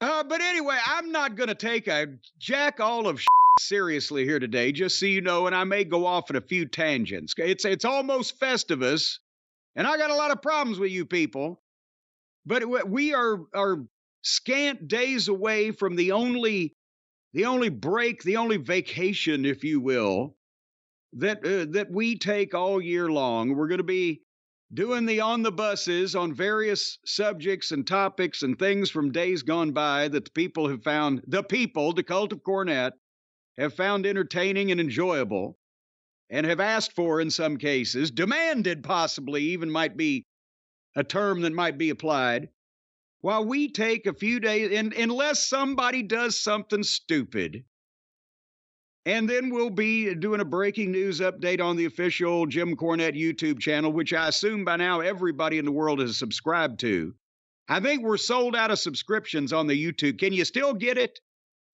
But anyway, I'm not going to take a jack all of seriously here today, just so you know, and I may go off in a few tangents. It's almost Festivus, and I got a lot of problems with you people. But we are scant days away from the only break, the only vacation, if you will, that we take all year long. We're going to be doing the on the buses on various subjects and topics and things from days gone by that the people, the cult of Cornette, have found entertaining and enjoyable, and have asked for in some cases, demanded possibly, even might be a term that might be applied, while we take a few days, unless somebody does something stupid. And then we'll be doing a breaking news update on the official Jim Cornette YouTube channel, which I assume by now everybody in the world has subscribed to. I think we're sold out of subscriptions on the YouTube. Can you still get it?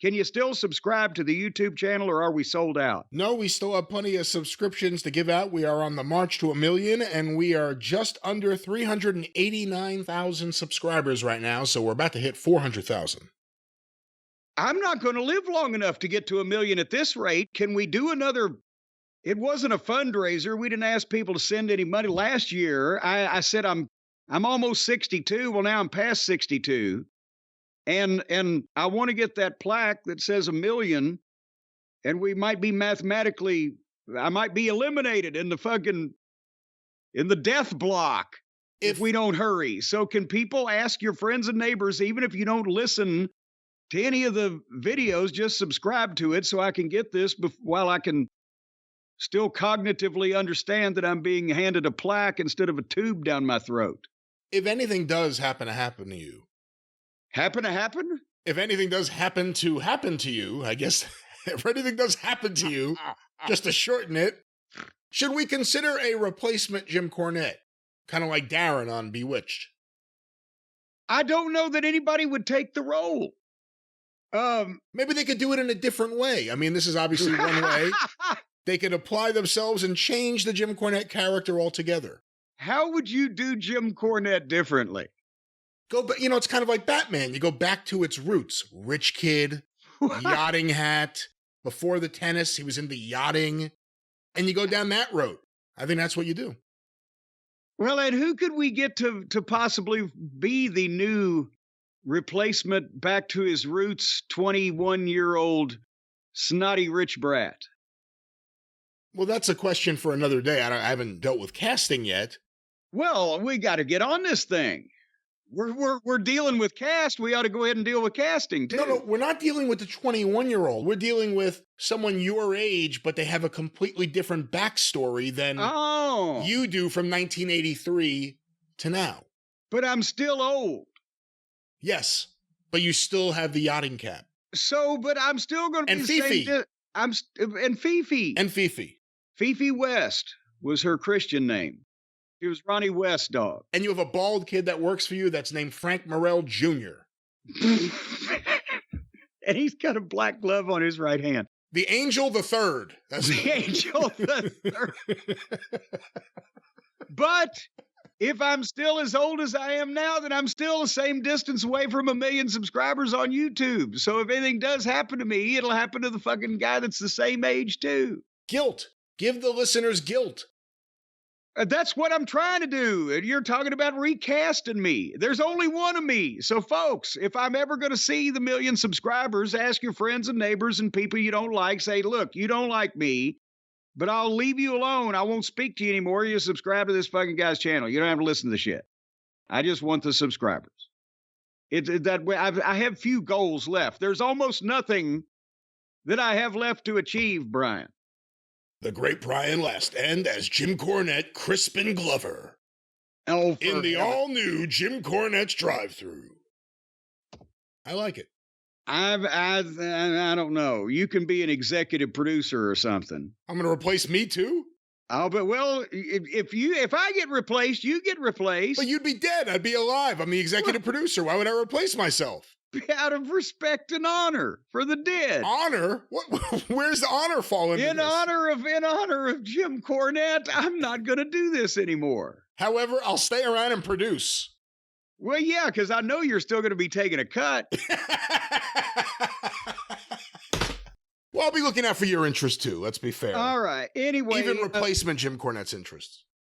Can you still subscribe to the YouTube channel, or are we sold out? No, we still have plenty of subscriptions to give out. We are on the march to 1 million, and we are just under 389,000 subscribers right now, so we're about to hit 400,000. I'm not going to live long enough to get to 1 million at this rate. Can we do another? It wasn't a fundraiser. We didn't ask people to send any money. Last year, I said I'm almost 62. Well, now I'm past 62. And I want to get that plaque that says 1 million, and we might be I might be eliminated in the death block if we don't hurry. So can people ask your friends and neighbors, even if you don't listen to any of the videos, just subscribe to it so I can get this while I can still cognitively understand that I'm being handed a plaque instead of a tube down my throat. If anything does happen to happen to you, if anything does happen to you, I guess, if anything does happen to you, just to shorten it, should we consider a replacement Jim Cornette? Kind of like Darren on Bewitched. I don't know that anybody would take the role. Maybe they could do it in a different way. I mean, this is obviously one way. They could apply themselves and change the Jim Cornette character altogether. How would you do Jim Cornette differently? It's kind of like Batman. You go back to its roots. Rich kid, yachting hat. Before the tennis, he was into yachting. And you go down that road. I think that's what you do. Well, and who could we get to possibly be the new replacement back to his roots, 21-year-old snotty rich brat? Well, that's a question for another day. I haven't dealt with casting yet. Well, we got to get on this thing. We're dealing with cast. We ought to go ahead and deal with casting, too. No, we're not dealing with the 21-year-old. We're dealing with someone your age, but they have a completely different backstory than you do from 1983 to now. But I'm still old. Yes, but you still have the yachting cap. But I'm still going to be Fifi. And Fifi. And Fifi. Fifi West was her Christian name. She was Ronnie West, dog. And you have a bald kid that works for you that's named Frank Morrell Jr. And he's got a black glove on his right hand. The Angel the Third. That's the Angel the Third. But if I'm still as old as I am now, then I'm still the same distance away from 1 million subscribers on YouTube. So if anything does happen to me, it'll happen to the fucking guy that's the same age too. Guilt. Give the listeners guilt. That's what I'm trying to do. And you're talking about recasting me. There's only one of me. So, folks, if I'm ever going to see the 1 million subscribers, ask your friends and neighbors and people you don't like. Say, look, you don't like me, but I'll leave you alone. I won't speak to you anymore. You subscribe to this fucking guy's channel. You don't have to listen to the shit. I just want the subscribers. That way. I have few goals left. There's almost nothing that I have left to achieve, Brian. The great Brian Last End as Jim Cornette, Crispin Glover. In the all-new Jim Cornette's Drive-Thru. I like it. I don't know. You can be an executive producer or something. I'm going to replace me too? If I get replaced, you get replaced. But you'd be dead. I'd be alive. I'm the executive producer. Why would I replace myself? Out of respect and honor for the dead. Honor? What? Where's the honor fall into in honor of Jim Cornette, I'm not going to do this anymore. However, I'll stay around and produce. Well, yeah, because I know you're still going to be taking a cut. Well, I'll be looking out for your interest too. Let's be fair. All right. Anyway, Even replacement Jim Cornette's interests.